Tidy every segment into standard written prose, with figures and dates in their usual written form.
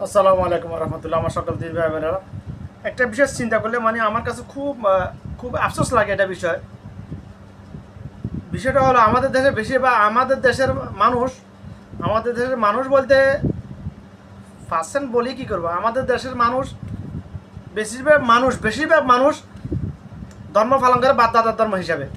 আসসালামু আলাইকুম রহমতুল্লাহ। আমার সকল দিন ভাই বোনেরা, একটা বিশেষ চিন্তা করলে মানে আমার কাছে খুব খুব আফসোস লাগে। এটা বিষয়টা হলো আমাদের দেশে বেশিরভাগ আমাদের দেশের মানুষ বলতে পার্সেন্ট বলি কি করবো, আমাদের দেশের মানুষ বেশিরভাগ মানুষ ধর্ম পালন করে বাপ দাদার ধর্ম হিসাবে।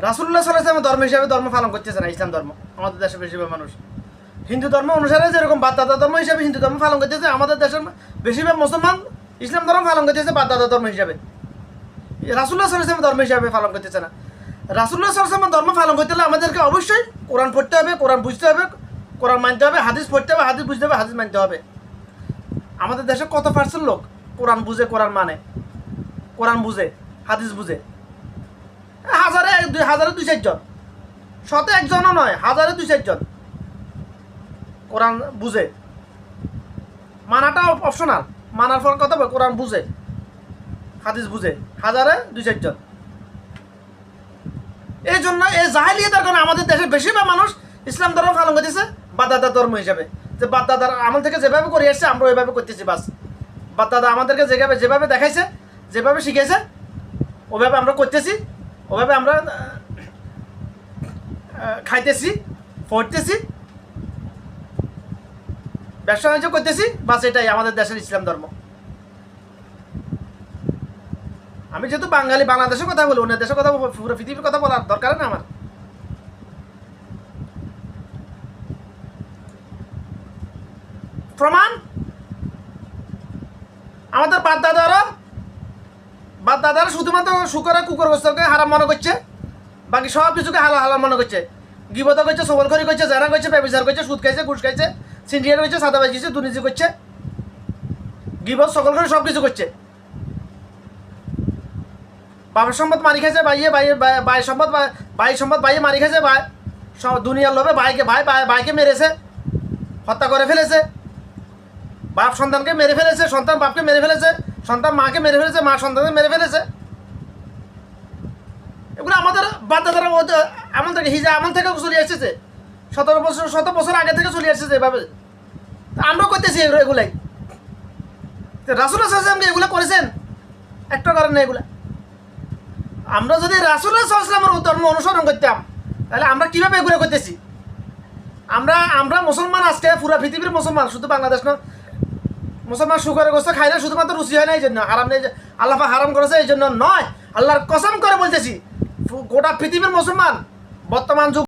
রাসূলুল্লাহ সাল্লাল্লাহু আলাইহি ওয়াসাল্লাম ধর্ম হিসাবে ধর্ম পালন করতেছে না ইসলাম ধর্ম। আমাদের দেশে বেশিরভাগ মানুষ হিন্দু ধর্ম অনুসারে যেরকম বাপ দাদা ধর্ম হিসাবে হিন্দু ধর্ম পালন করতেছে, আমাদের দেশের বেশিরভাগ মুসলমান ইসলাম ধর্ম পালন করতেছে বাপ দাদা ধর্ম হিসাবে। রাসূলুল্লাহ সাল্লাল্লাহু আলাইহি ওয়াসাল্লাম ধর্ম হিসাবে পালন করতেছে না। রাসূলুল্লাহ সাল্লাল্লাহু আলাইহি ওয়াসাল্লাম ধর্ম পালন করতে হলে আমাদেরকে অবশ্যই কোরআন পড়তে হবে, কোরআন বুঝতে হবে, কোরআন মানতে হবে, হাদিস পড়তে হবে, হাদিস বুঝতে হবে, হাদিস মানতে হবে। আমাদের দেশে কত পার্সেন্ট লোক কোরআন বুঝে, কোরআন মানে, কোরআন বুঝে, হাদিস বুঝে? হাজারে দুই চারজন, শতে একজনও নয়, হাজারে দুই চারজন কোরআন বুঝে। মানাটা অপশনাল, মানার পর কথা বলে কোরআন বুঝে, হাদিস বুঝে হাজারে দুই চারজন। এই জন্য এই জাহেলিয়াতের কারণে আমাদের দেশের বেশিরভাগ মানুষ ইসলাম ধর্ম পালন করতেছে বাপদাদার ধর্ম হিসাবে। যে বাপদাদার আমল থেকে যেভাবে করে আসছে আমরা ওইভাবে করতেছি, বাস। বাপদাদা আমাদেরকে যেভাবে দেখাইছে, যেভাবে শিখেছে, ওইভাবে আমরা করতেছি, ওইভাবে আমরা খাইতেছি, পড়তেছি, ব্যবসা বাণিজ্য করতেছি, বাস। এটাই আমাদের দেশের ইসলাম ধর্ম। আমি যেহেতু বাঙালি, বাংলাদেশের কথা বলি, অন্য দেশের কথা, পুরো পৃথিবীর কথা বলার দরকার না আমার। প্রমাণ আমাদের বাপ দাদারা শুধুমাত্র শুকরে কুকুর গোস্তকে হারাম মনে করছে, বাকি সব কিছুকে হালাল মনে করছে। গিবত করছে, সবলখড়ি করছে, জানা করছে, ব্যবচার করছে, সুদ খাইছে, ঘুষ খাইছে, সিন্ডিকেট করছে, সাদাবাজি করছে, দুর্নীতি করছে, গিবত সকল করে সব কিছু করছে। বাবার সম্পদ মারি খাইছে, ভাই সম্পদ ভাইয়ে মারি খাইছে, দুনিয়ার লোভে ভাইকে মেরেছে, হত্যা করে ফেলেছে, বাপ সন্তানকে মেরে ফেলেছে, সন্তান বাপকে মেরে ফেলেছে, সন্তান মাকে মেরে ফেলেছে, মা সন্তানকে মেরে ফেলেছে। এগুলো আমাদের বাচ্চাদের আমল থেকে, হিজা আমল থেকে চলে এসেছে, শত বছর আগে থেকে চলে এসেছে এভাবে। আমরাও করতেছি এগুলাই। রাসূলুল্লাহ সাল্লাল্লাহু আলাইহি ওয়াসাল্লাম এগুলো করেছেন? একটা করেন না এগুলা। আমরা যদি রাসূলুল্লাহ সাল্লাল্লাহু আলাইহি ওয়াসাল্লামের ধর্ম অনুসরণ করতাম, তাহলে আমরা কিভাবে এগুলো করতেছি? আমরা মুসলমান, আজকে পুরো পৃথিবীর মুসলমান, শুধু বাংলাদেশ না, মুসলমান শুকরের গোস্ত খাই না শুধুমাত্র রুচি হয় না এই জন্য, হারাম নেই, আল্লাহ হারাম করেছে এই জন্য নয়, আল্লাহর কসম করে বলতেছি, গোটা পৃথিবীর মুসলমান বর্তমান যুগ